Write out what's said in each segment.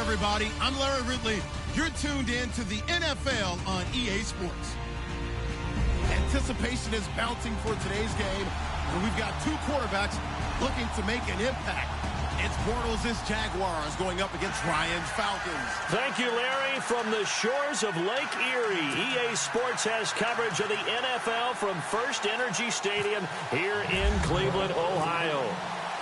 everybody. I'm Larry Ridley. You're tuned in to the NFL on EA Sports. Anticipation is bouncing for today's game, and we've got two quarterbacks looking to make an impact. It's Bortles' Jaguars going up against Ryan's Falcons. Thank you, Larry. From the shores of Lake Erie, EA Sports has coverage of the NFL from First Energy Stadium here in Cleveland, Ohio.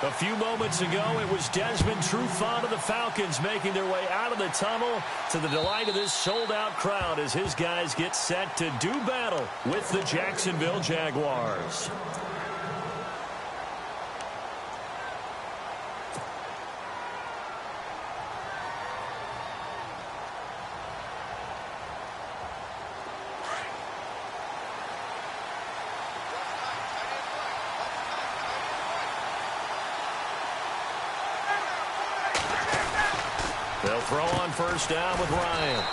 A few moments ago, it was Desmond Trufant of the Falcons making their way out of the tunnel to the delight of this sold-out crowd as his guys get set to do battle with the Jacksonville Jaguars. They'll throw on first down with Ryan.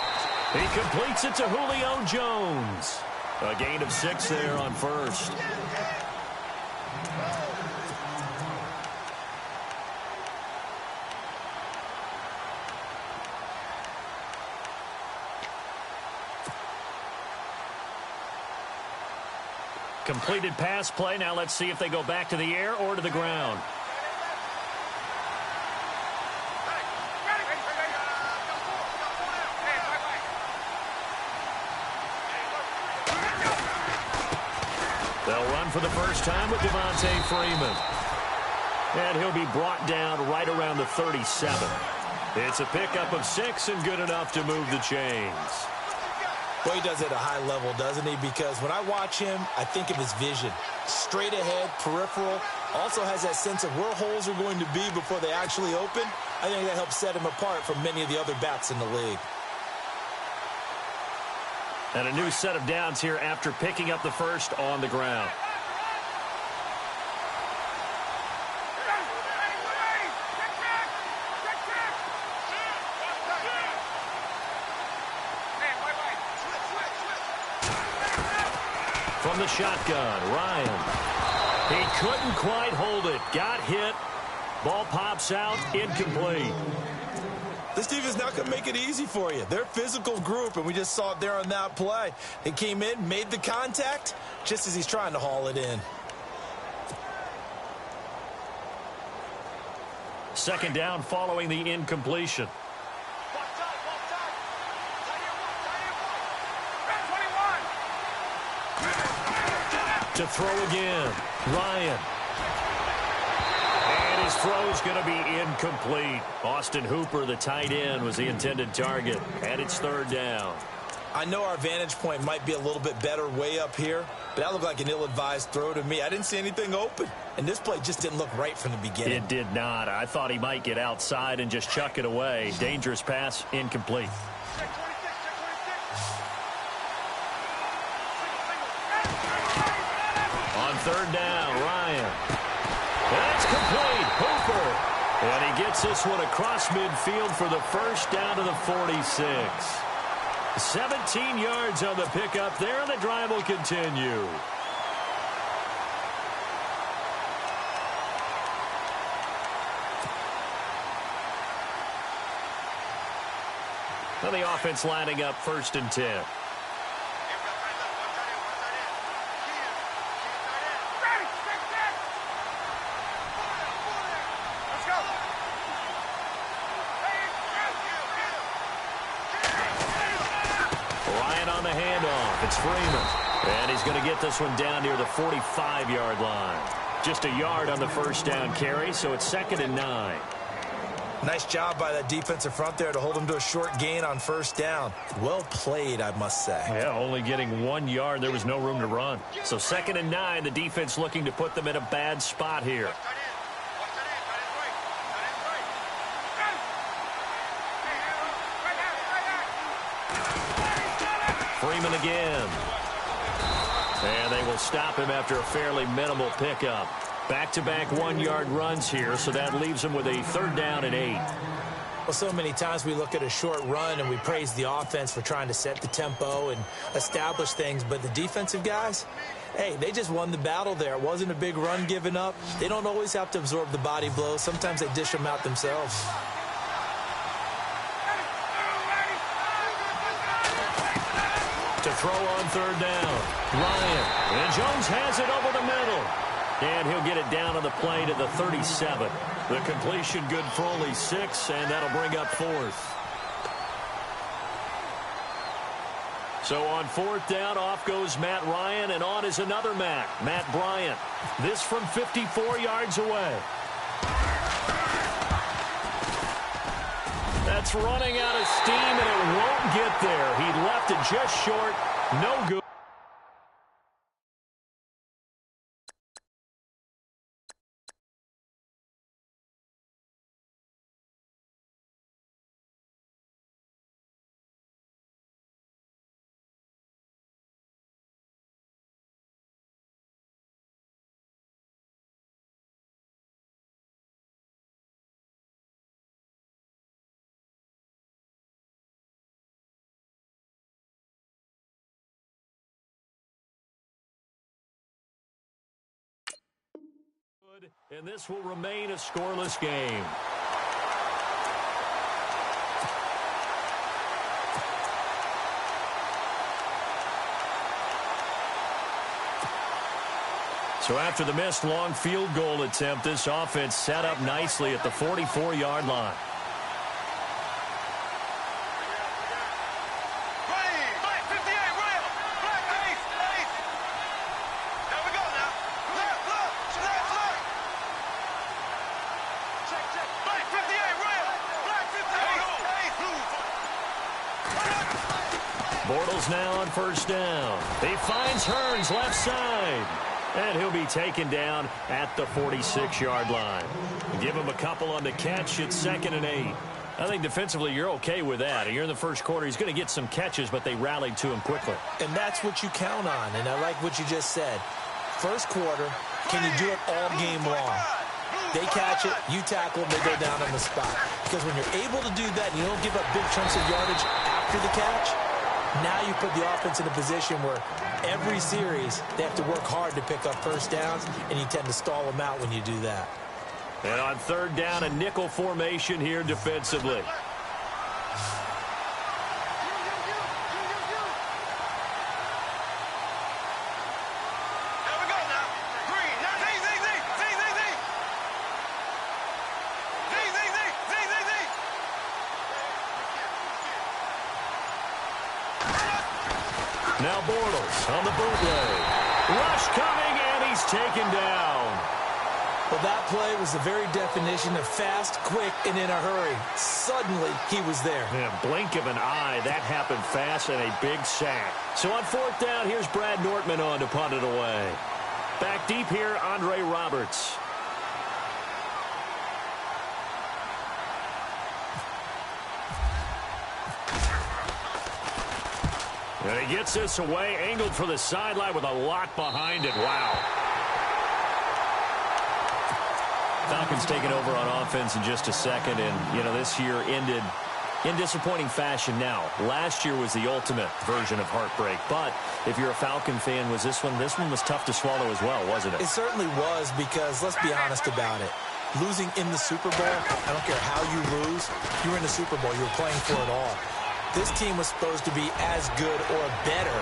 He completes it to Julio Jones. A gain of 6 there on first. Completed pass play. Now let's see if they go back to the air or to the ground. They'll run for the first time with Devontae Freeman. And he'll be brought down right around the 37. It's a pickup of 6 and good enough to move the chains. Well, he does it at a high level, doesn't he? Because when I watch him, I think of his vision. Straight ahead, peripheral. Also has that sense of where holes are going to be before they actually open. I think that helps set him apart from many of the other backs in the league. And a new set of downs here after picking up the first on the ground. From the shotgun, Ryan. He couldn't quite hold it. Got hit. Ball pops out, incomplete. This defense not going to make it easy for you. They're a physical group, and we just saw it there on that play. They came in, made the contact, just as he's trying to haul it in. Second down following the incompletion. To throw again, Ryan. And his throw's going to be incomplete. Austin Hooper, the tight end, was the intended target. And it's third down. I know our vantage point might be a little bit better way up here, but that looked like an ill-advised throw to me. I didn't see anything open, and this play just didn't look right from the beginning. It did not. I thought he might get outside and just chuck it away. Dangerous pass, incomplete. On third down, Ryan. That's complete. Hooper. And he gets this one across midfield for the first down to the 46. 17 yards on the pickup there, and the drive will continue. Well, the offense lining up first and 10. It's Freeman. And he's going to get this one down near the 45-yard line. Just a yard on the first down carry, so it's 2nd and 9. Nice job by that defensive front there to hold him to a short gain on first down. Well played, I must say. Yeah, only getting 1 yard. There was no room to run. So 2nd and 9, the defense looking to put them in a bad spot here. Freeman again. And they will stop him after a fairly minimal pickup. Back-to-back 1-yard runs here, so that leaves him with a 3rd down and 8. Well, so many times we look at a short run and we praise the offense for trying to set the tempo and establish things, but the defensive guys, hey, they just won the battle there. It wasn't a big run given up. They don't always have to absorb the body blows. Sometimes they dish them out themselves. To throw on third down. Ryan. And Jones has it over the middle. And he'll get it down on the play to the 37. The completion good for only 6, and that'll bring up 4th. So on 4th down, off goes Matt Ryan, and on is another Matt Bryant. This from 54 yards away. That's running out of steam, and it won't get there. He left it just short. No good. And this will remain a scoreless game. So after the missed long field goal attempt, this offense set up nicely at the 44-yard line. Bortles now on first down. He finds Hearns left side. And he'll be taken down at the 46-yard line. Give him a couple on the catch. It's 2nd and 8. I think defensively you're okay with that. You're in the first quarter. He's going to get some catches, but they rallied to him quickly. And that's what you count on. And I like what you just said. First quarter, can you do it all game long? They catch it, you tackle them, they go down on the spot. Because when you're able to do that and you don't give up big chunks of yardage after the catch, now you put the offense in a position where every series they have to work hard to pick up first downs, and you tend to stall them out when you do that. And on third down, a nickel formation here defensively. Now Bortles on the bootleg. Rush coming, and he's taken down. Well, that play was the very definition of fast, quick, and in a hurry. Suddenly, he was there. Yeah, blink of an eye. That happened fast and a big sack. So on fourth down, here's Brad Nortman on to punt it away. Back deep here, Andre Roberts. And he gets this away, angled for the sideline with a lot behind it. Wow. Falcons taking over on offense in just a second, and, you know, this year ended in disappointing fashion now. Last year was the ultimate version of heartbreak, but if you're a Falcon fan, was this one was tough to swallow as well, wasn't it? It certainly was, because let's be honest about it. Losing in the Super Bowl, I don't care how you lose, you were in the Super Bowl, you were playing for it all. This team was supposed to be as good or better.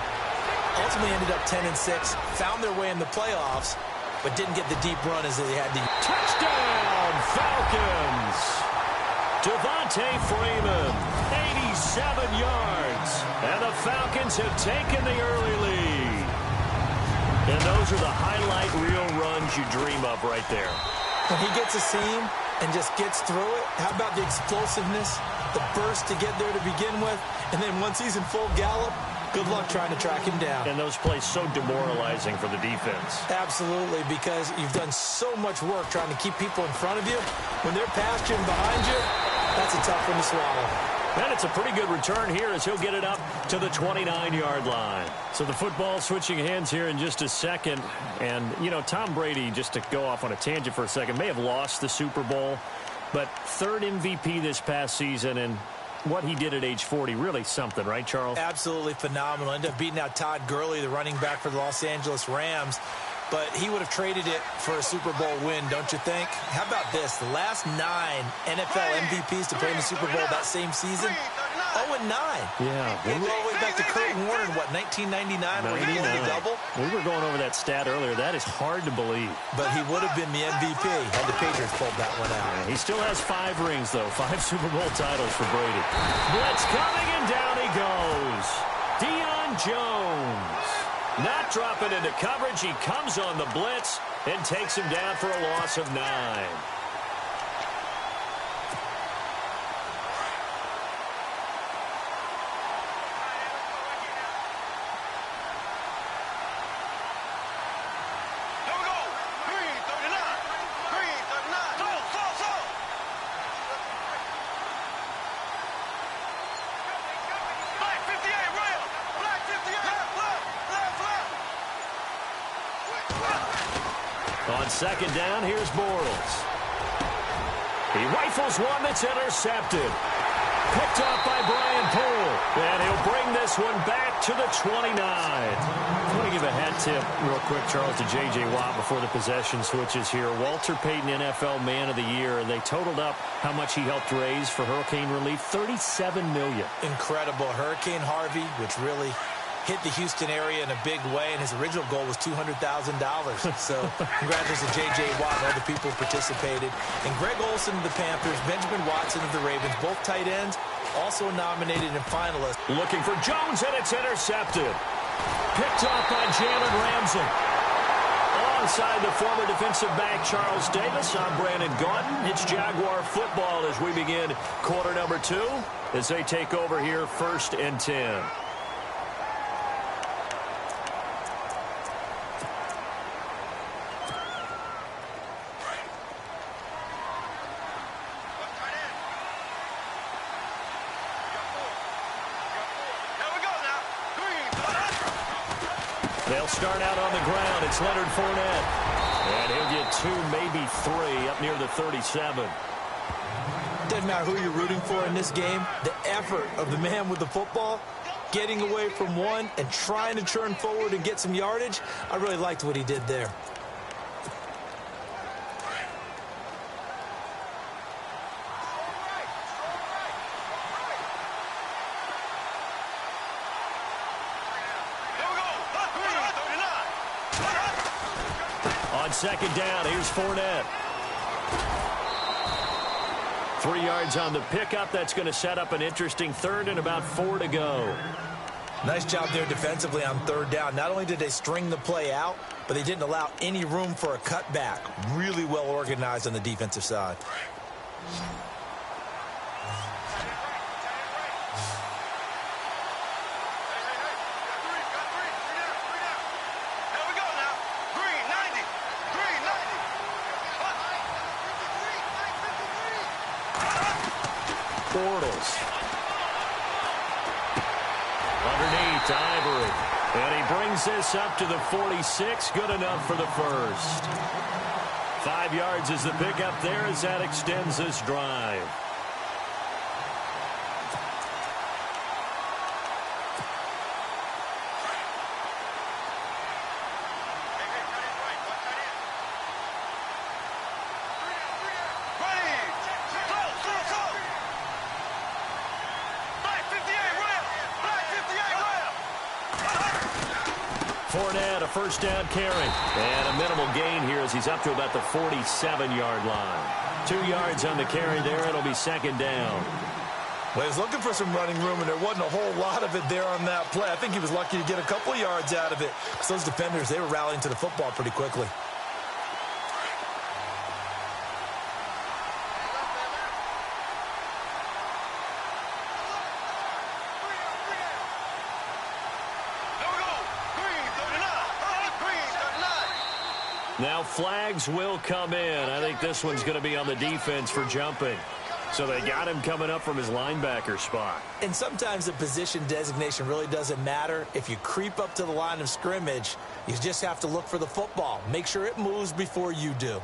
Ultimately ended up 10-6, found their way in the playoffs, but didn't get the deep run as they had to. Touchdown, Falcons! Devontae Freeman, 87 yards. And the Falcons have taken the early lead. And those are the highlight reel runs you dream of right there. When he gets a seam and just gets through it, how about the explosiveness, the burst to get there to begin with, and then once he's in full gallop, good luck trying to track him down. And those plays so demoralizing for the defense. Absolutely, because you've done so much work trying to keep people in front of you. When they're past you and behind you, that's a tough one to swallow. And it's a pretty good return here as he'll get it up to the 29-yard line. So the football switching hands here in just a second. And, you know, Tom Brady, just to go off on a tangent for a second, may have lost the Super Bowl, but third MVP this past season, and what he did at age 40, really something, right, Charles? Absolutely phenomenal. Ended up beating out Todd Gurley, the running back for the Los Angeles Rams. But he would have traded it for a Super Bowl win, don't you think? How about this? The last 9 NFL MVPs to play in the Super Bowl that same season, 0-9. Yeah. We're all the way back to Kurt Warner in, what, 1999, where he won the double? We were going over that stat earlier. That is hard to believe. But he would have been the MVP had the Patriots pulled that one out. Yeah, he still has 5 rings, though. 5 Super Bowl titles for Brady. Blitz coming, and down he goes. Deion Jones. Not dropping into coverage. He comes on the blitz and takes him down for a loss of 9. On second down, here's Bortles. He rifles one that's intercepted. Picked off by Brian Poole. And he'll bring this one back to the 29. I want to give a hat tip real quick, Charles, to J.J. Watt before the possession switches here. Walter Payton, NFL Man of the Year, and they totaled up how much he helped raise for hurricane relief, $37 million. Incredible. Hurricane Harvey, which really hit the Houston area in a big way, and his original goal was $200,000. So congratulations to J.J. Watt and all the people who participated. And Greg Olsen of the Panthers, Benjamin Watson of the Ravens, both tight ends, also nominated and finalists. Looking for Jones, and it's intercepted. Picked off by Jalen Ramsey. Alongside the former defensive back Charles Davis, I'm Brandon Gaudin. It's Jaguar football as we begin quarter number 2 as they take over here 1st and 10. They'll start out on the ground. It's Leonard Fournette. And he'll get 2, maybe 3, up near the 37. Doesn't matter who you're rooting for in this game. The effort of the man with the football, getting away from one and trying to turn forward and get some yardage, I really liked what he did there. On second down, here's Fournette. 3 yards on the pickup. That's going to set up an interesting 3rd and about 4 to go. Nice job there defensively on 3rd down. Not only did they string the play out, but they didn't allow any room for a cutback. Really well organized on the defensive side. Bortles. Underneath, Ivory. And he brings this up to the 46. Good enough for the 1st. 5 yards is the pickup there as that extends this drive. Fournette, a 1st down carry. And a minimal gain here as he's up to about the 47-yard line. 2 yards on the carry there. It'll be 2nd down. Well, he was looking for some running room, and there wasn't a whole lot of it there on that play. I think he was lucky to get a couple of yards out of it. Because those defenders, they were rallying to the football pretty quickly. Now flags will come in. I think this one's going to be on the defense for jumping. So they got him coming up from his linebacker spot. And sometimes the position designation really doesn't matter. If you creep up to the line of scrimmage, you just have to look for the football. Make sure it moves before you do.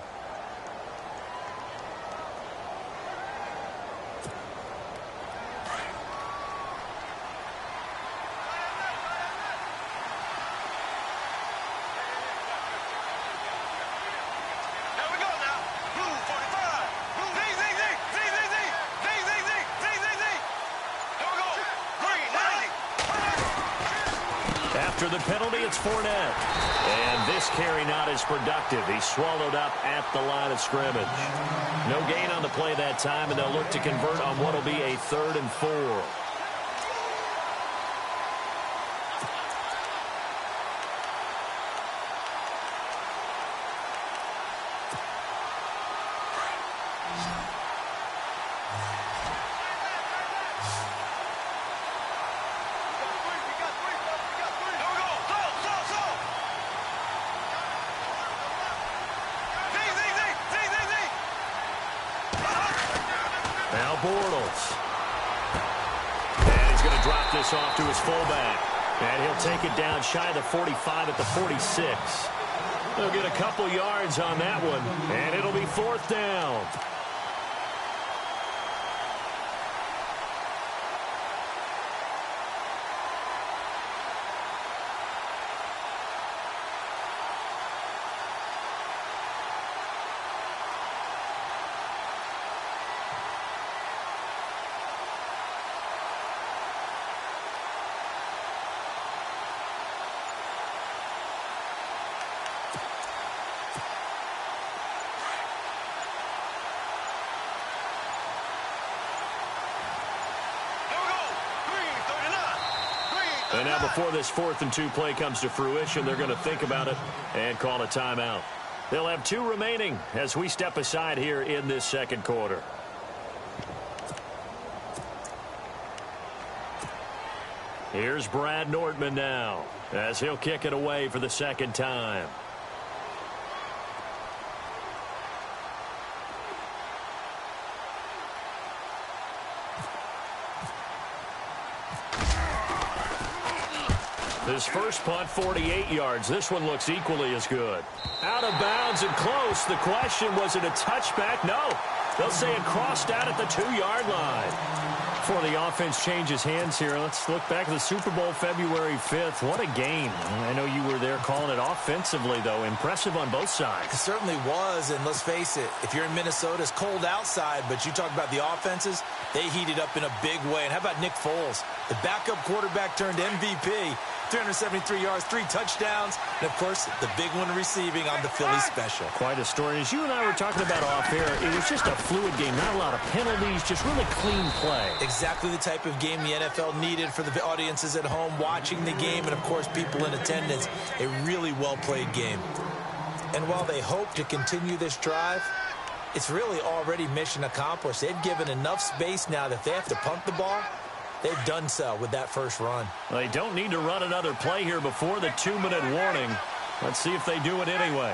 After the penalty, it's Fournette. And this carry not as productive. He's swallowed up at the line of scrimmage. No gain on the play that time, and they'll look to convert on what will be a 3rd and 4. Now Bortles. And he's going to drop this off to his fullback. And he'll take it down shy of the 45 at the 46. They'll get a couple yards on that one, and it'll be 4th down. And now before this 4th and 2 play comes to fruition, they're going to think about it and call a timeout. They'll have 2 remaining as we step aside here in this 2nd quarter. Here's Brad Nordman now as he'll kick it away for the 2nd time. His first punt, 48 yards. This one looks equally as good. Out of bounds and close. The question, was it a touchback? No. They'll say it crossed out at the 2-yard line. Before the offense changes hands here, let's look back at the Super Bowl February 5th. What a game. I know you were there calling it offensively, though. Impressive on both sides. It certainly was, and let's face it, if you're in Minnesota, it's cold outside, but you talk about the offenses, they heated up in a big way. And how about Nick Foles? The backup quarterback turned MVP. 373 yards, 3 touchdowns, and, of course, the big one receiving on the Philly special. Quite a story. As you and I were talking about off air, it was just a fluid game. Not a lot of penalties, just really clean play. Exactly the type of game the NFL needed for the audiences at home watching the game and, of course, people in attendance. A really well-played game. And while they hope to continue this drive, it's really already mission accomplished. They've given enough space now that if they have to punt the ball, they've done so with that first run. Well, they don't need to run another play here before the 2-minute warning. Let's see if they do it anyway.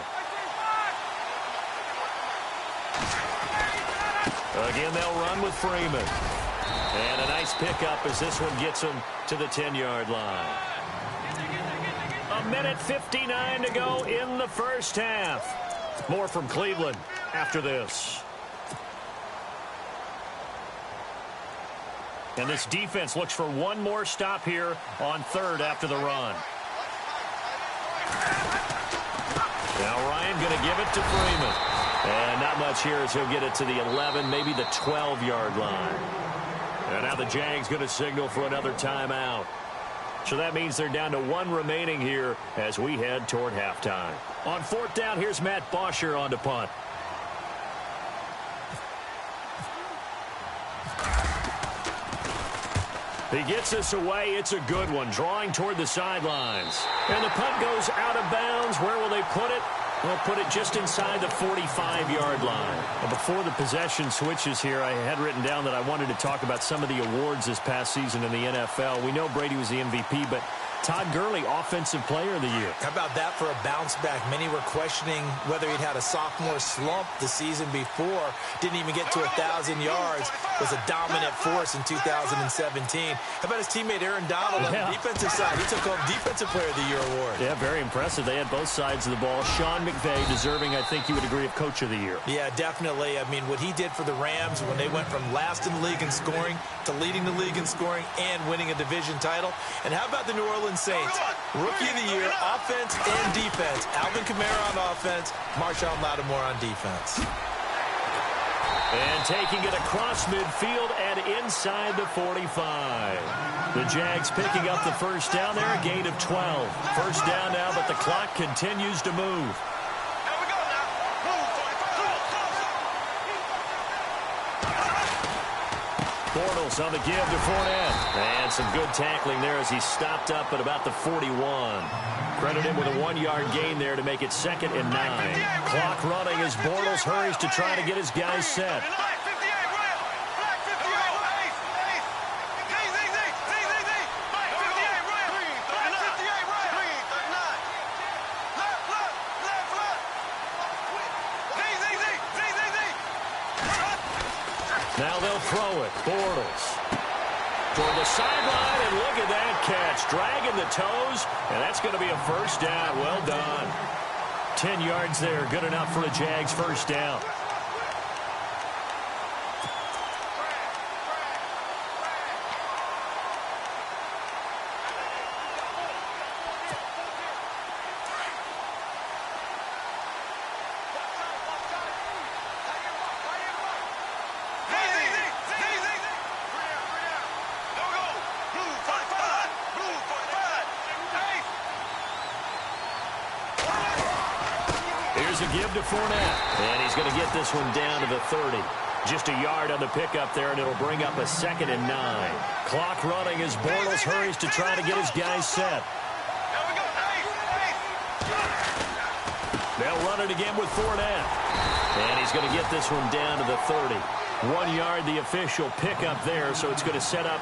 Again, they'll run with Freeman. And a nice pickup as this one gets them to the 10-yard line. 1:59 to go in the first half. More from Cleveland after this. And this defense looks for one more stop here on 3rd after the run. Now Ryan going to give it to Freeman. And not much here as he'll get it to the 11, maybe the 12-yard line. And now the Jags going to signal for another timeout. So that means they're down to 1 remaining here as we head toward halftime. On 4th down, here's Matt Bosher on to punt. He gets us away. It's a good one, drawing toward the sidelines. And the punt goes out of bounds. Where will they put it? They'll put it just inside the 45-yard line. Well, before the possession switches here, I had written down that I wanted to talk about some of the awards this past season in the NFL. We know Brady was the MVP, but Todd Gurley, Offensive Player of the Year. How about that for a bounce back? Many were questioning whether he'd had a sophomore slump the season before. Didn't even get to 1,000 yards. Was a dominant force in 2017. How about his teammate Aaron Donald on the defensive side? He took home Defensive Player of the Year award. Yeah, very impressive. They had both sides of the ball. Sean McVay deserving, I think you would agree, of Coach of the Year. Yeah, definitely. I mean, what he did for the Rams when they went from last in the league in scoring to leading the league in scoring and winning a division title. And how about the New Orleans Saints? Rookie of the Year, offense and defense. Alvin Kamara on offense, Marshawn Lattimore on defense. And taking it across midfield and inside the 45. The Jags picking up the first down there, a gain of 12. First down now, but the clock continues to move. Bortles on the give to Fournette. And some good tackling there as he stopped up at about the 41. Credit him with a 1-yard gain there to make it 2nd and 9. Clock running as Bortles hurries to try to get his guys set. Now they'll throw it. Bortles toward the sideline, and look at that catch. Dragging the toes, and that's going to be a first down. Well done. 10 yards there. Good enough for a Jags first down. Here's a give to Fournette. And he's going to get this one down to the 30. Just a yard on the pickup there, and it'll bring up a 2nd and 9. Clock running as Bortles hurries to try to get his guys set. They'll run it again with Fournette. And he's going to get this one down to the 30. 1 yard, the official pickup there, so it's going to set up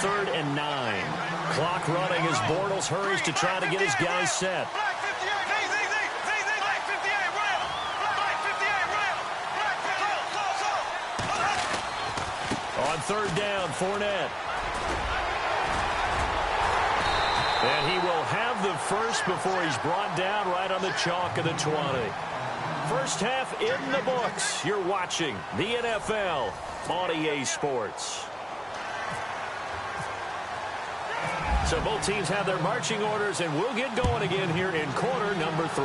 3rd and 9. Clock running as Bortles hurries to try to get his guys set. On 3rd down, Fournette. And he will have the first before he's brought down right on the chalk of the 20. First half in the books. You're watching the NFL on EA Sports. So both teams have their marching orders, and we'll get going again here in quarter number 3.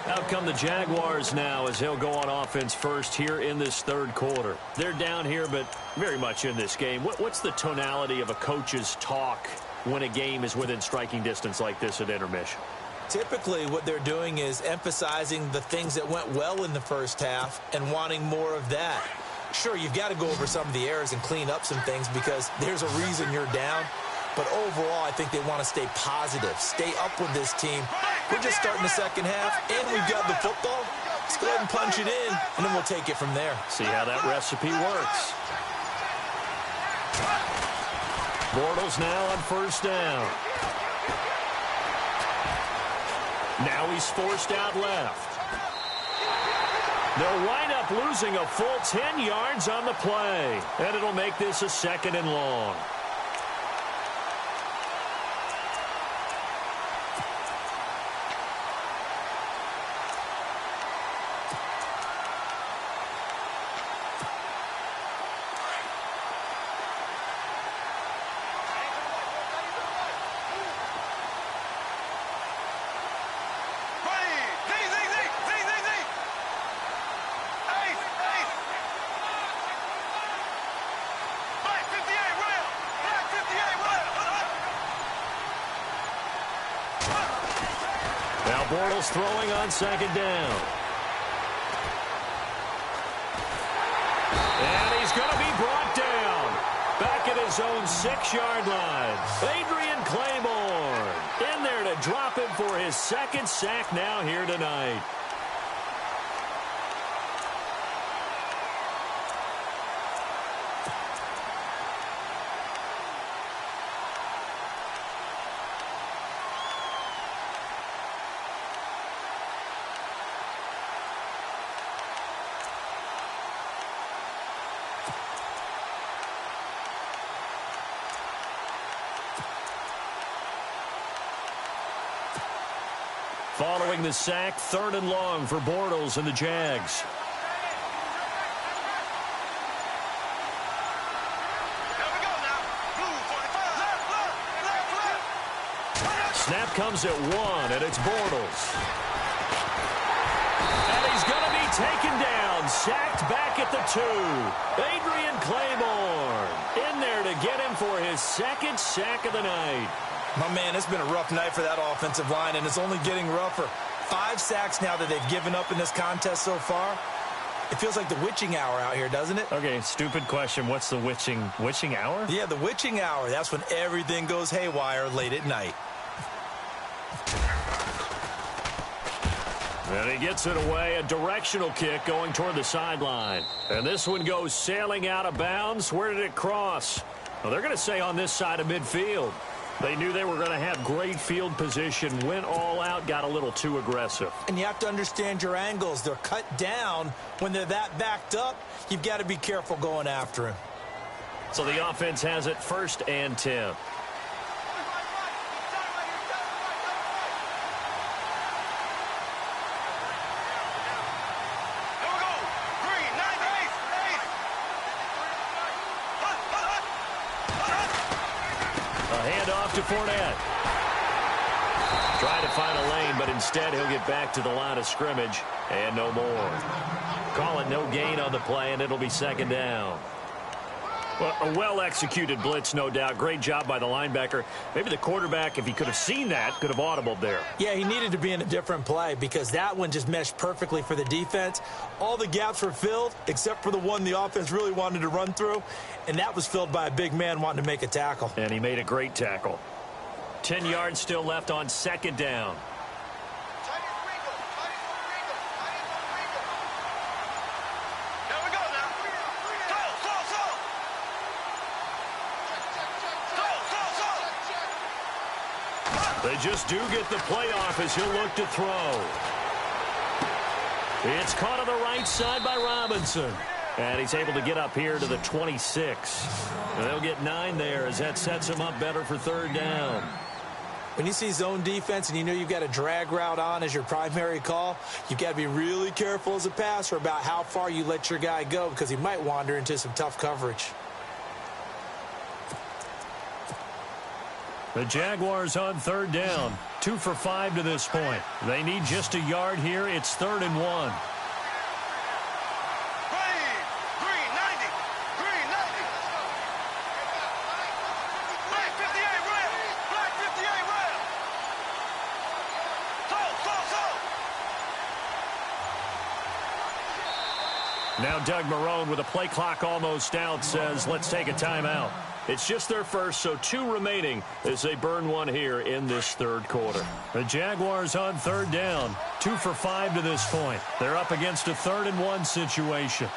Out come the Jaguars now as they'll go on offense first here in this 3rd quarter. They're down here, but very much in this game. What's the tonality of a coach's talk when a game is within striking distance like this at intermission? Typically, what they're doing is emphasizing the things that went well in the first half and wanting more of that. Sure, you've got to go over some of the errors and clean up some things because there's a reason you're down. But overall, I think they want to stay positive, stay up with this team. We're just starting the second half, and we've got the football. Let's go ahead and punch it in, and then we'll take it from there. See how that recipe works. Bortles now on 1st down. Now he's forced out left. They'll wind up losing a full 10 yards on the play, and it'll make this a 2nd and long. Now Bortles throwing on 2nd down. And he's going to be brought down. Back at his own 6-yard line. Adrian Claiborne in there to drop him for his 2nd sack now here tonight. Following the sack, 3rd and long for Bortles and the Jags. snap comes at 1, and it's Bortles. And he's going to be taken down, sacked back at the 2. Adrian Claiborne in there to get him for his second sack of the night. My man, it's been a rough night for that offensive line, and it's only getting rougher. 5 sacks now that they've given up in this contest so far. It feels like the witching hour out here, doesn't it? Okay, stupid question. What's the witching hour? Yeah, the witching hour. That's when everything goes haywire late at night. And he gets it away, a directional kick going toward the sideline. And this one goes sailing out of bounds. Where did it cross? Well, they're going to say on this side of midfield. They knew they were going to have great field position, went all out, got a little too aggressive. And you have to understand your angles. They're cut down. When they're that backed up, you've got to be careful going after him. So the offense has it 1st and 10. To Fournette. Trying to find a lane, but instead he'll get back to the line of scrimmage and no more. Call it no gain on the play, and it'll be 2nd down. Well, a well-executed blitz, no doubt. Great job by the linebacker. Maybe the quarterback, if he could have seen that, could have audibled there. Yeah, he needed to be in a different play because that one just meshed perfectly for the defense. All the gaps were filled except for the one the offense really wanted to run through, and that was filled by a big man wanting to make a tackle. And he made a great tackle. 10 yards still left on 2nd down. They just do get the playoff as he'll look to throw. It's caught on the right side by Robinson. And he's able to get up here to the 26. And they'll get 9 there as that sets him up better for 3rd down. When you see zone defense and you know you've got a drag route on as your primary call, you've got to be really careful as a passer about how far you let your guy go because he might wander into some tough coverage. The Jaguars on 3rd down. 2 for 5 to this point. They need just a yard here. It's 3rd and 1. Now Doug Marrone, with a play clock almost out, says, let's take a timeout. It's just their first, so 2 remaining as they burn one here in this 3rd quarter. The Jaguars on 3rd down. 2 for 5 to this point. They're up against a 3rd and 1 situation.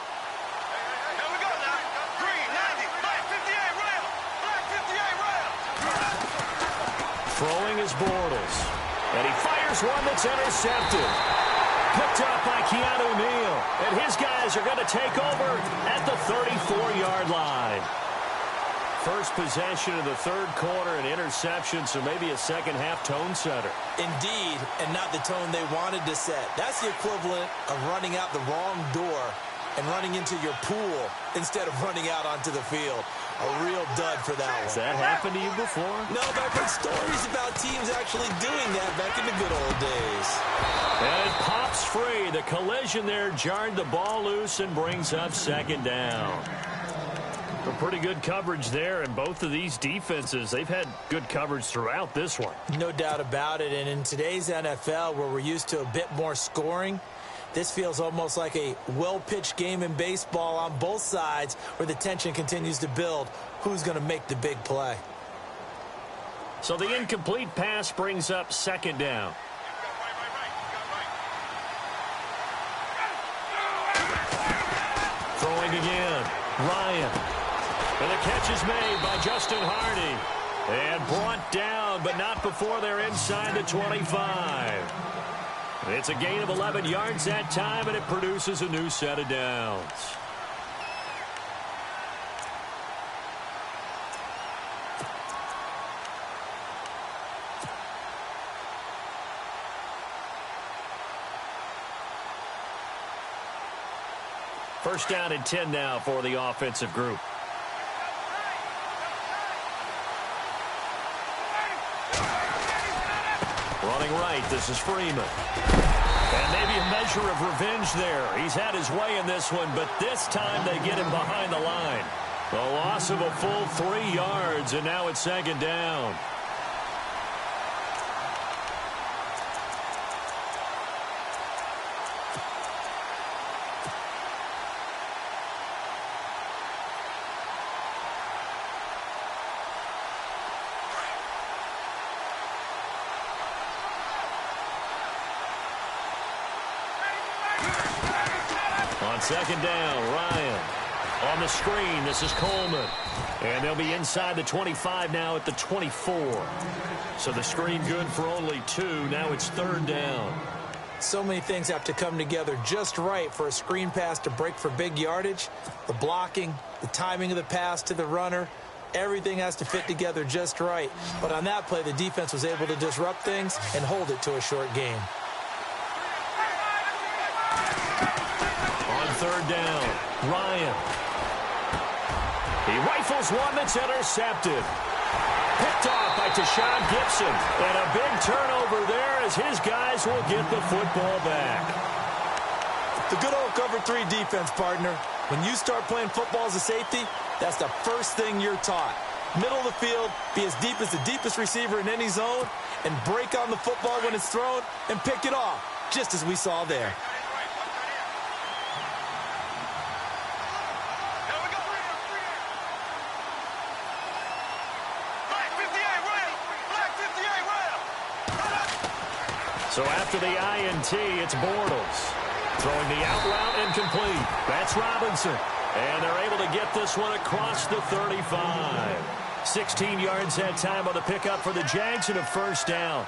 Throwing is Bortles. And he fires one that's intercepted. Picked up by Keanu Neal. And his guys are going to take over at the 34-yard line. First possession of the 3rd quarter, an interception, so maybe a second-half tone setter. Indeed, and not the tone they wanted to set. That's the equivalent of running out the wrong door and running into your pool instead of running out onto the field. A real dud for that one. Has that happened to you before? No, but I've heard stories about teams actually doing that back in the good old days. And it pops free. The collision there jarred the ball loose and brings up 2nd down. A pretty good coverage there, and both of these defenses, they've had good coverage throughout this one. No doubt about it, and in today's NFL, where we're used to a bit more scoring, this feels almost like a well-pitched game in baseball on both sides where the tension continues to build. Who's going to make the big play? So the incomplete pass brings up 2nd down. Throwing again. Ryan. And the catch is made by Justin Hardy. And brought down, but not before they're inside the 25. It's a gain of 11 yards that time, and it produces a new set of downs. First down and 10 now for the offensive group. running right. This is Freeman. And maybe a measure of revenge there. He's had his way in this one, but this time they get him behind the line. A loss of a full 3 yards, and now it's second down. On second down, Ryan. On the screen, this is Coleman. And they'll be inside the 25 now at the 24. So the screen good for only 2. Now it's third down. So many things have to come together just right for a screen pass to break for big yardage. The blocking, the timing of the pass to the runner, everything has to fit together just right. But on that play, the defense was able to disrupt things and hold it to a short game. On third down, Ryan. He rifles one that's intercepted. Picked off by Tashawn Gibson. And a big turnover there as his guys will get the football back. The good old cover 3 defense, partner. When you start playing football as a safety, that's the first thing you're taught. Middle of the field, be as deep as the deepest receiver in any zone, and break on the football when it's thrown and pick it off, just as we saw there. So after the INT, it's Bortles. Throwing the out route incomplete. That's Robinson. And they're able to get this one across the 35. 16 yards that time on the pickup for the Jags and a first down.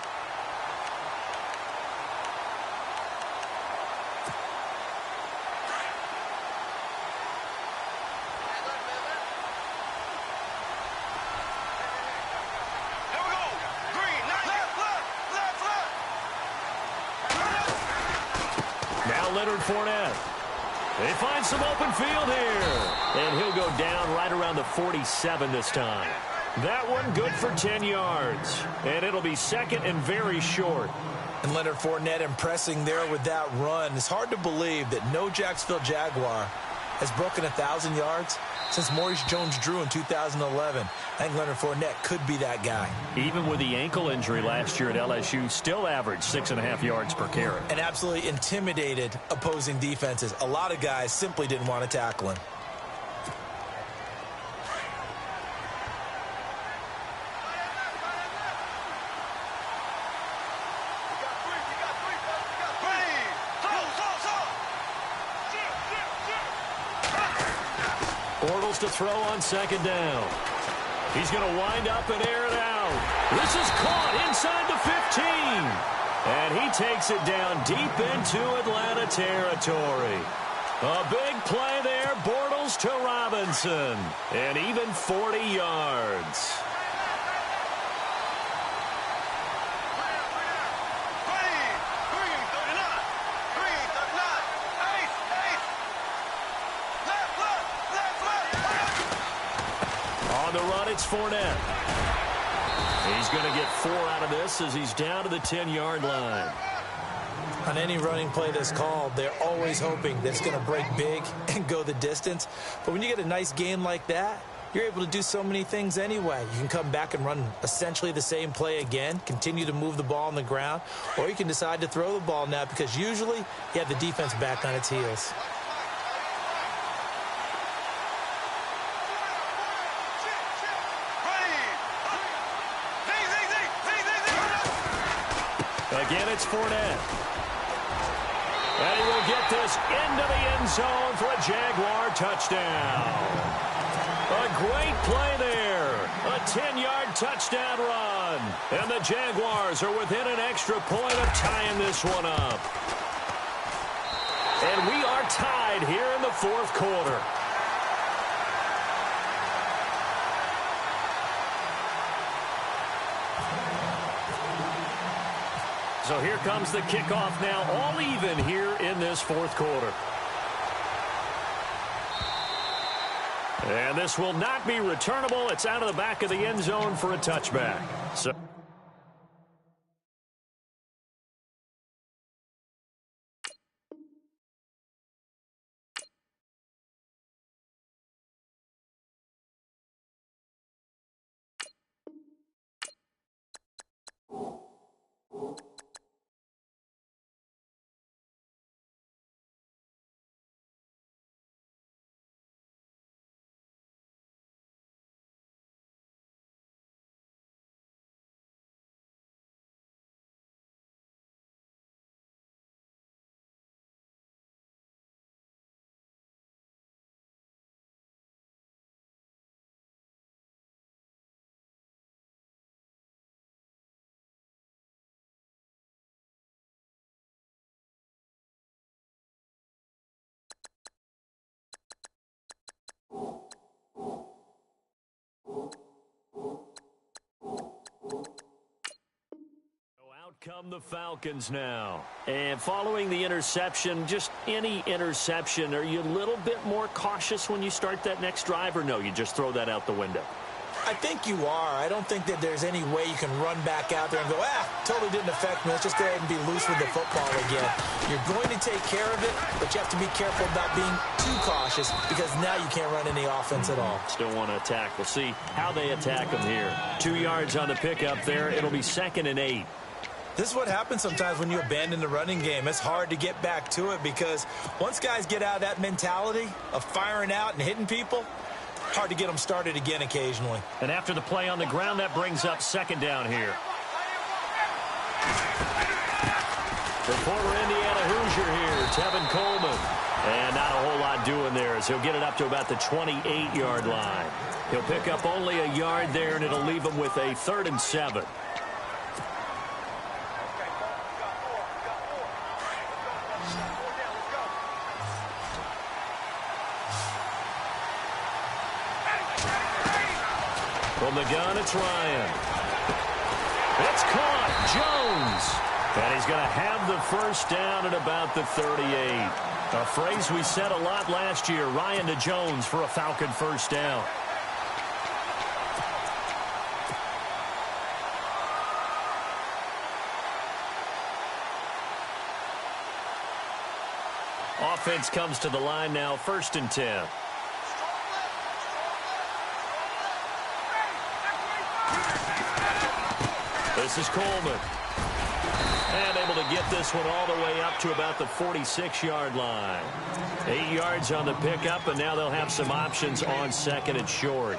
Fournette. They find some open field here. And he'll go down right around the 47 this time. That one good for 10 yards. And it'll be second and very short. And Leonard Fournette impressing there with that run. It's hard to believe that no Jacksonville Jaguar has broken 1,000 yards since Maurice Jones-Drew in 2011. I think Leonard Fournette could be that guy. Even with the ankle injury last year at LSU, still averaged 6.5 yards per carry. And absolutely intimidated opposing defenses. A lot of guys simply didn't want to tackle him. Bortles to throw on second down. He's going to wind up and air it out. This is caught inside the 15. And he takes it down deep into Atlanta territory. A big play there. Bortles to Robinson. And even 40 yards. The run, it's Fournette. He's going to get 4 out of this as he's down to the 10-yard line. On any running play that's called, they're always hoping that it's going to break big and go the distance. But when you get a nice game like that, you're able to do so many things anyway. You can come back and run essentially the same play again, continue to move the ball on the ground, or you can decide to throw the ball now because usually you have the defense back on its heels. Again, it's Fournette. And he will get this into the end zone for a Jaguar touchdown. A great play there. A 10-yard touchdown run. And the Jaguars are within an extra point of tying this one up. And we are tied here in the fourth quarter. So here comes the kickoff now, all even here in this fourth quarter. And this will not be returnable. It's out of the back of the end zone for a touchback. So from the Falcons now. And following the interception, just any interception, are you a little bit more cautious when you start that next drive, or no, you just throw that out the window? I think you are. I don't think that there's any way you can run back out there and go, totally didn't affect me. Let's just go ahead and be loose with the football again. You're going to take care of it, but you have to be careful about being too cautious because now you can't run any offense at all. Still want to attack. We'll see how they attack them here. 2 yards on the pickup there. It'll be 2nd and 8. This is what happens sometimes when you abandon the running game. It's hard to get back to it because once guys get out of that mentality of firing out and hitting people, hard to get them started again occasionally. And after the play on the ground, that brings up 2nd down here. The former Indiana Hoosier here, Tevin Coleman. And not a whole lot doing there as he'll get it up to about the 28-yard line. He'll pick up only a yard there, and it'll leave him with a 3rd and 7. From the gun, it's Ryan. It's caught. Jones. And he's going to have the first down at about the 38. A phrase we said a lot last year, Ryan to Jones for a Falcon first down. Offense comes to the line now, 1st and 10. This is Coleman. And able to get this one all the way up to about the 46-yard line. 8 yards on the pickup, and now they'll have some options on 2nd and short.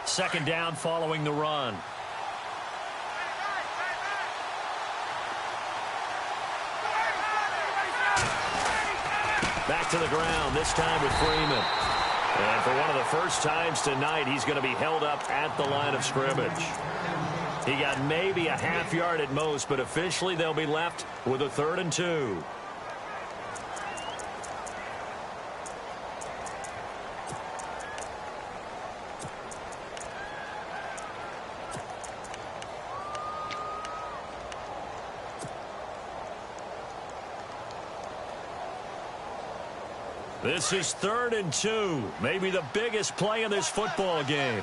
Second down following the run. Back to the ground, this time with Freeman. And for one of the first times tonight, he's going to be held up at the line of scrimmage. He got maybe a half yard at most, but officially they'll be left with a 3rd and 2. This is 3rd and 2. Maybe the biggest play in this football game.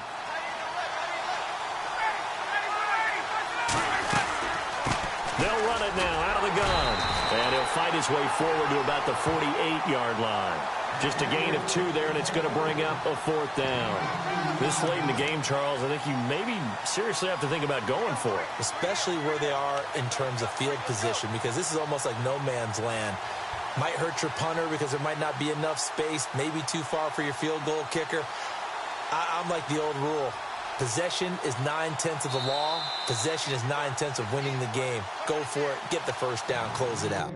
They'll run it now out of the gun. And he'll fight his way forward to about the 48-yard line. Just a gain of 2 there, and it's going to bring up a 4th down. This late in the game, Charles, I think you maybe seriously have to think about going for it. Especially where they are in terms of field position, because this is almost like no man's land. Might hurt your punter because there might not be enough space, maybe too far for your field goal kicker. I'm like the old rule. Possession is 9/10 of the law. Possession is 9/10 of winning the game. Go for it. Get the first down. Close it out.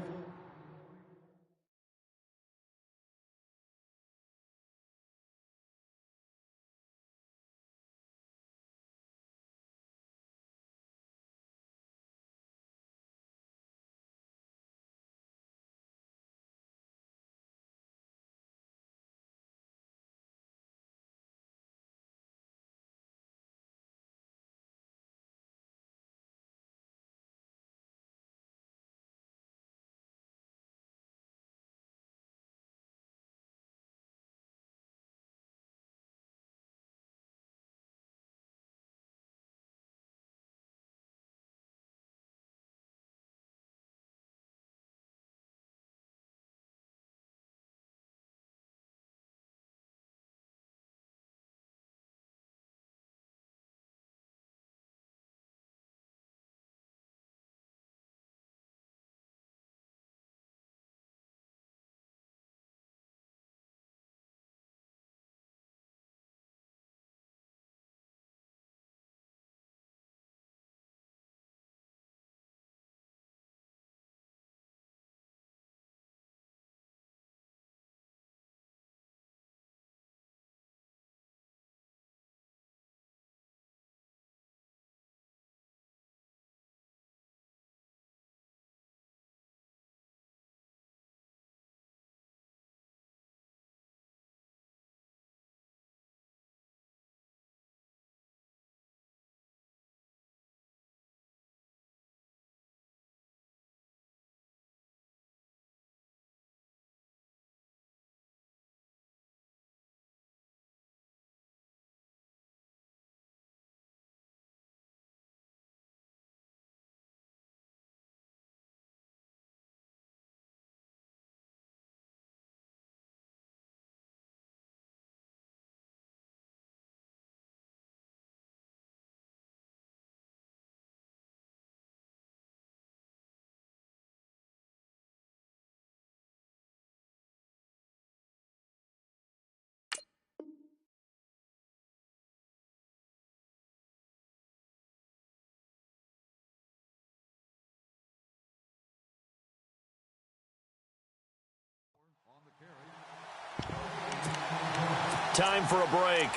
time for a break.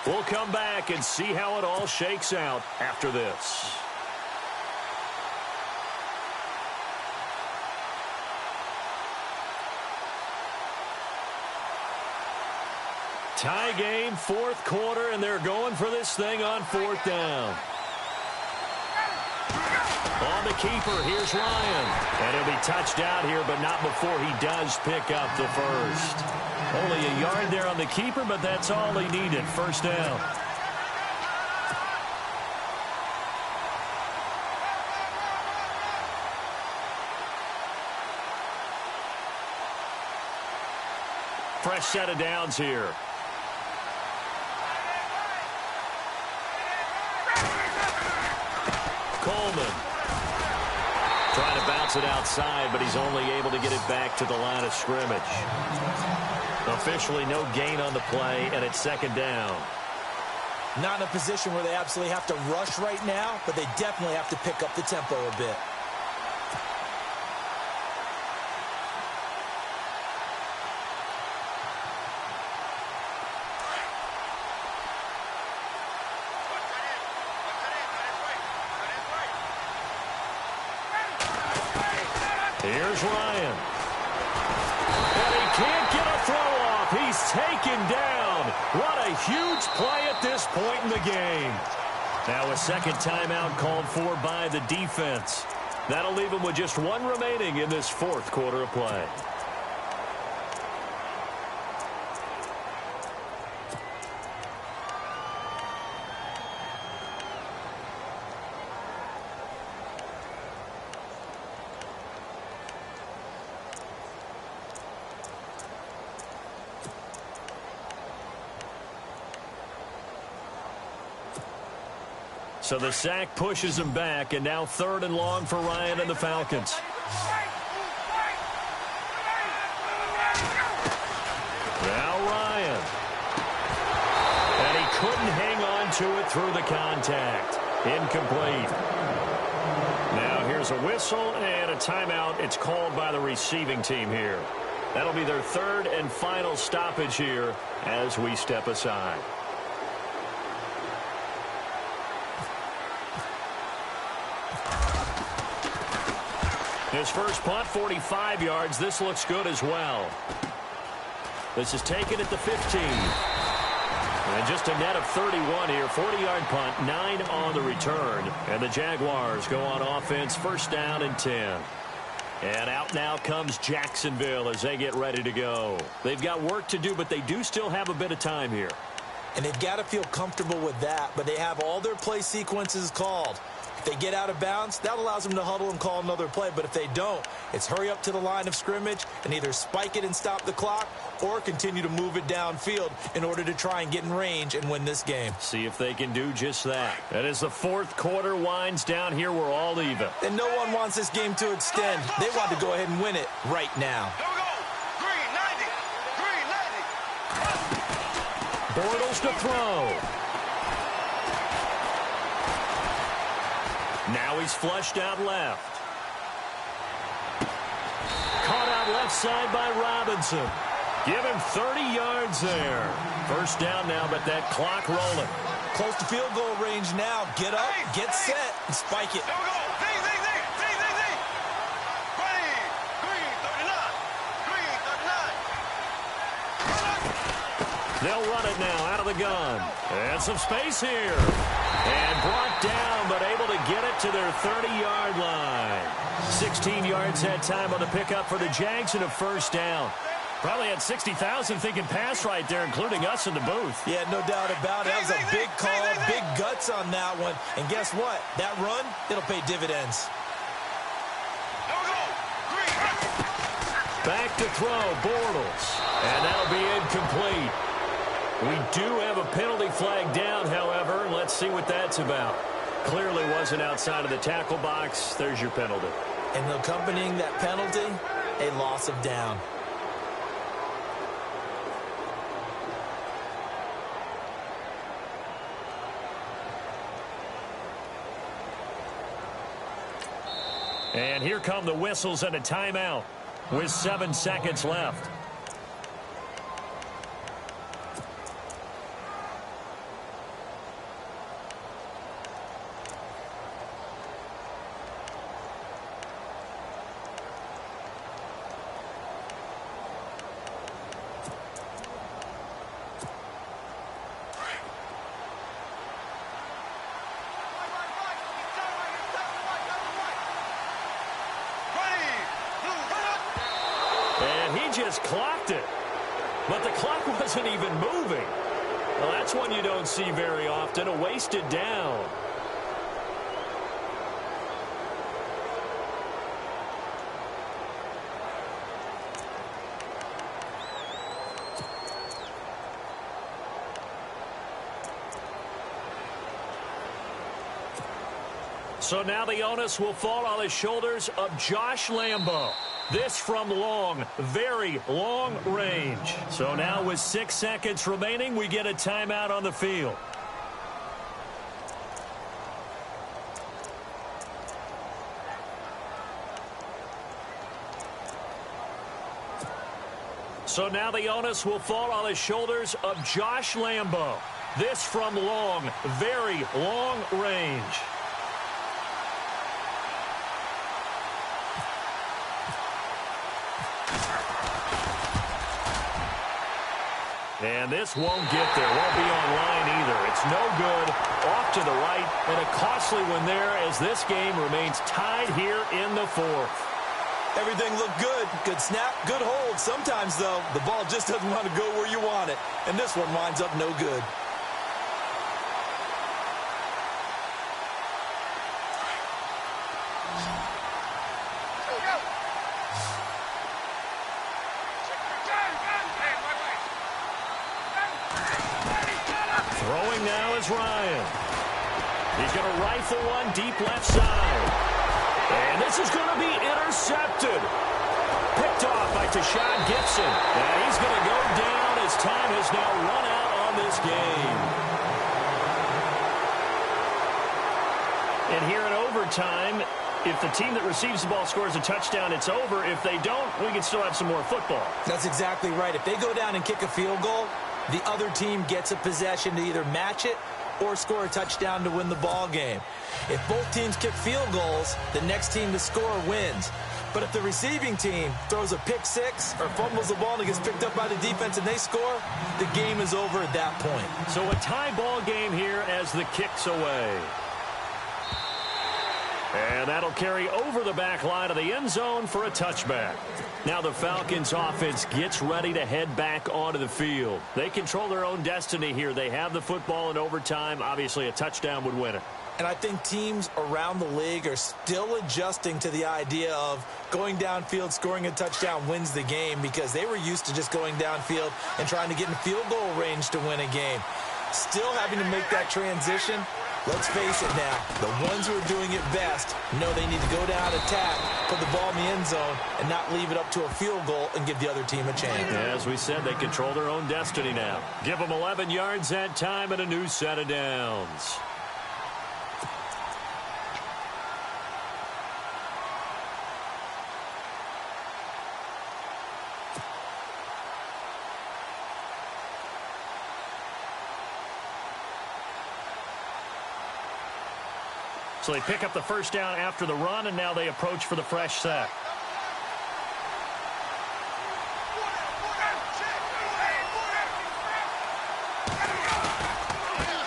We'll come back and see how it all shakes out after this. Tie game, fourth quarter, and they're going for this thing on fourth down. On the keeper, here's Ryan. And he'll be touched out here, but not before he does pick up the first. Only a yard there on the keeper, but that's all he needed. First down. Fresh set of downs here. Coleman trying to bounce it outside, but he's only able to get it back to the line of scrimmage. Officially no gain on the play, and it's second down. Not in a position where they absolutely have to rush right now, but they definitely have to pick up the tempo a bit. Here's Ryan. And he can't get a throw off. He's taken down. What a huge play at this point in the game. Now a second timeout called for by the defense. That'll leave him with just one remaining in this fourth quarter of play. So the sack pushes him back, and now third and long for Ryan and the Falcons. Now Ryan. And he couldn't hang on to it through the contact. Incomplete. Now here's a whistle and a timeout. It's called by the receiving team here. That'll be their third and final stoppage here as we step aside. His first punt, 45 yards. This looks good as well. This is taken at the 15. And just a net of 31 here. 40-yard punt, 9 on the return. And the Jaguars go on offense, first down and 10. And out now comes Jacksonville as they get ready to go. They've got work to do, but they do still have a bit of time here. And they've got to feel comfortable with that, but they have all their play sequences called. If they get out of bounds, that allows them to huddle and call another play. But if they don't, it's hurry up to the line of scrimmage and either spike it and stop the clock or continue to move it downfield in order to try and get in range and win this game. See if they can do just that. And as the fourth quarter winds down here, we're all even. And no one wants this game to extend. They want to go ahead and win it right now. Here we go. Green 90. Green 90. Bortles to throw. Now he's flushed out left. Caught out left side by Robinson. Give him 30 yards there. First down now, but that clock rolling. Close to field goal range now. Get up, get set, and spike it. Here we go. Zing, zing, zing. Zing, zing, zing. Green 39. They'll run it now out of the gun. And some space here. And brought down, but able to get it to their 30-yard line. 16 yards that time on the pickup for the Jags and a first down. Probably had 60,000 thinking pass right there, including us in the booth. Yeah, no doubt about it. That was a big call, big guts on that one. And guess what? That run, it'll pay dividends. Back to throw, Bortles. And that'll be incomplete. We do have a penalty flag down, however. Let's see what that's about. Clearly wasn't outside of the tackle box. There's your penalty. And accompanying that penalty, a loss of down. And here come the whistles and a timeout with 7 seconds left. just clocked it. But the clock wasn't even moving. Well, that's one you don't see very often, a wasted down. So now the onus will fall on the shoulders of Josh Lambo. This from long, very long range. So now with 6 seconds remaining, we get a timeout on the field. So now the onus will fall on the shoulders of Josh Lambo. This from long, very long range. And this won't get there. Won't be on line either. It's no good. Off to the right. And a costly one there as this game remains tied here in the fourth. Everything looked good. Good snap, good hold. Sometimes, though, the ball just doesn't want to go where you want it. And this one winds up no good. Throwing now is Ryan. He's going to rifle one deep left side. And this is going to be intercepted. Picked off by Tashawn Gibson. And he's going to go down as time has now run out on this game. And here in overtime, if the team that receives the ball scores a touchdown, it's over. If they don't, we can still have some more football. That's exactly right. If they go down and kick a field goal, the other team gets a possession to either match it or score a touchdown to win the ball game. If both teams kick field goals, the next team to score wins. But if the receiving team throws a pick six or fumbles the ball and it gets picked up by the defense and they score, the game is over at that point. So a tie ball game here as the kick's away. And that'll carry over the back line of the end zone for a touchback. Now the Falcons offense gets ready to head back onto the field. They control their own destiny here. They have the football in overtime. Obviously, a touchdown would win it. And I think teams around the league are still adjusting to the idea of going downfield, scoring a touchdown wins the game, because they were used to just going downfield and trying to get in field goal range to win a game. Still having to make that transition. Let's face it now, the ones who are doing it best know they need to go down, attack, put the ball in the end zone, and not leave it up to a field goal and give the other team a chance. As we said, they control their own destiny now. Give them 11 yards that time and a new set of downs. So they pick up the first down after the run, and now they approach for the fresh set.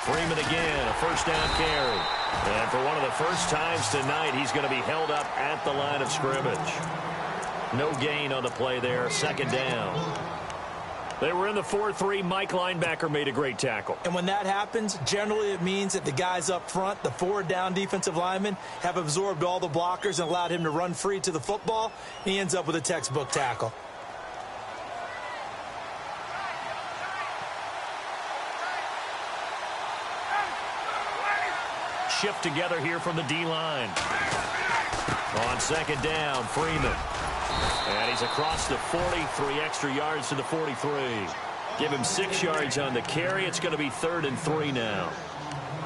Freeman again, a first down carry. And for one of the first times tonight, he's going to be held up at the line of scrimmage. No gain on the play there, second down. They were in the 4-3. Mike linebacker made a great tackle. And when that happens, generally it means that the guys up front, the forward down defensive linemen, have absorbed all the blockers and allowed him to run free to the football. He ends up with a textbook tackle. Shift together here from the D-line. On second down, Freeman. And he's across the 43 extra yards to the 43. Give him 6 yards on the carry. It's going to be 3rd and 3 now.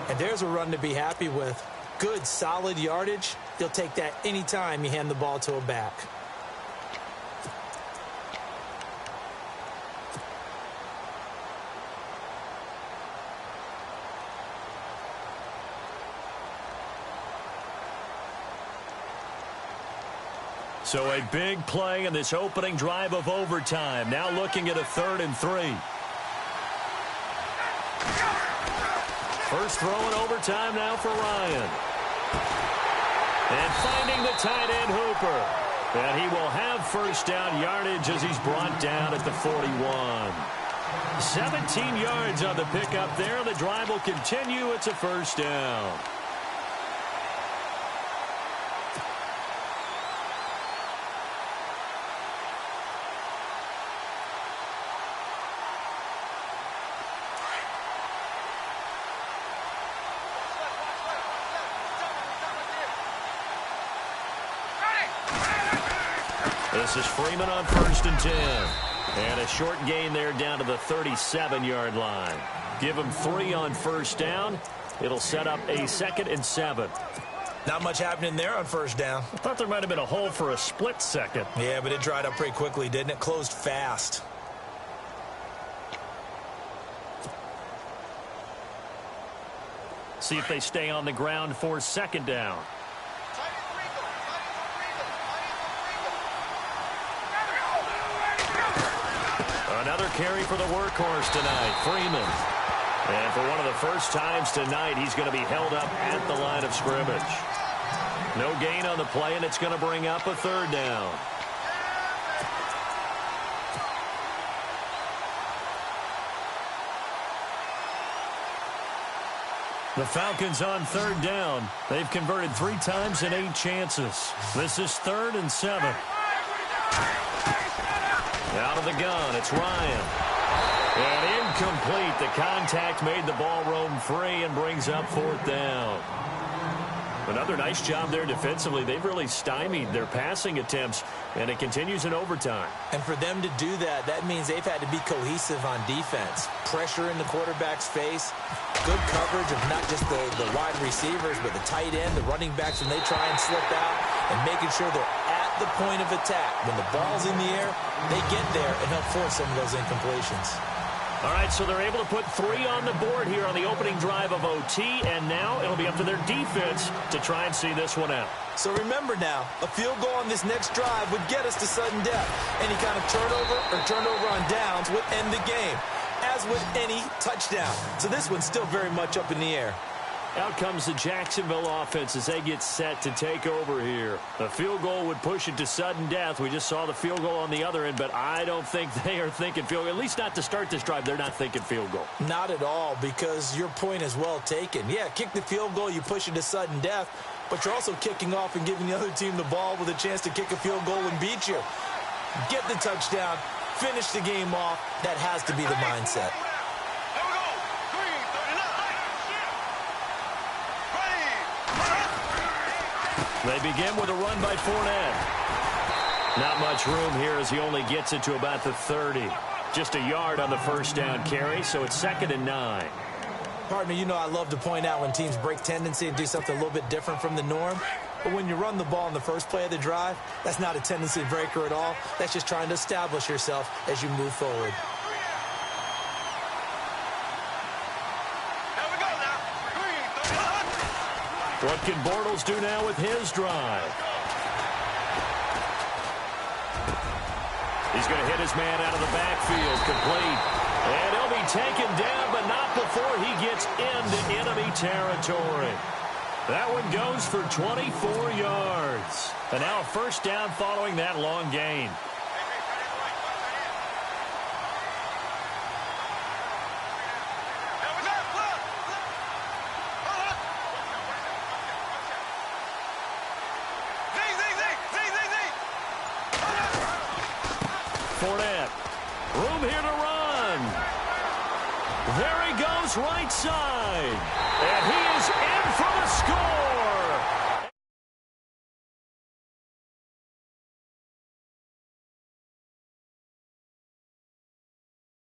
And there's a run to be happy with. Good, solid yardage. You'll take that anytime you hand the ball to a back. So a big play in this opening drive of overtime. Now looking at a 3rd and 3. First throw in overtime now for Ryan. And finding the tight end Hooper. And he will have first down yardage as he's brought down at the 41. 17 yards on the pickup there. The drive will continue. It's a first down. This is Freeman on 1st and 10. And a short gain there down to the 37-yard line. Give him 3 on first down. It'll set up a 2nd and 7. Not much happening there on first down. I thought there might have been a hole for a split second. Yeah, but it dried up pretty quickly, didn't it? Closed fast. See if they stay on the ground for 2nd down. Another carry for the workhorse tonight, Freeman. And for one of the first times tonight, he's going to be held up at the line of scrimmage. No gain on the play, and it's going to bring up a 3rd down. The Falcons on 3rd down. They've converted 3 times in 8 chances. This is 3rd and 7. Out of the gun, it's Ryan. And incomplete. The contact made the ball roam free and brings up 4th down. Another nice job there defensively. They've really stymied their passing attempts, and it continues in overtime. And for them to do that, that means they've had to be cohesive on defense. Pressure in the quarterback's face. Good coverage of not just the wide receivers, but the tight end, the running backs when they try and slip out, and making sure they're at the point of attack. When the ball's in the air, they get there and help force some of those incompletions. All right, so they're able to put 3 on the board here on the opening drive of OT, and now it'll be up to their defense to try and see this one out. So remember now, a field goal on this next drive would get us to sudden death. Any kind of turnover on downs would end the game, as with any touchdown. So this one's still very much up in the air. Out comes the Jacksonville offense as they get set to take over here. A field goal would push it to sudden death. We just saw the field goal on the other end, but I don't think they are thinking field goal. At least not to start this drive. They're not thinking field goal. Not at all, because your point is well taken. Yeah, kick the field goal, you push it to sudden death, but you're also kicking off and giving the other team the ball with a chance to kick a field goal and beat you. Get the touchdown, finish the game off. That has to be the mindset. They begin with a run by Fournette. Not much room here as he only gets it to about the 30. Just a yard on the first down carry, so it's 2nd and 9. Partner, you know I love to point out when teams break tendency and do something a little bit different from the norm. But when you run the ball in the first play of the drive, that's not a tendency breaker at all. That's just trying to establish yourself as you move forward. What can Bortles do now with his drive? He's going to hit his man out of the backfield, complete. And he'll be taken down, but not before he gets into enemy territory. That one goes for 24 yards. And now a first down following that long gain. Fournette, room here to run. There he goes, right side.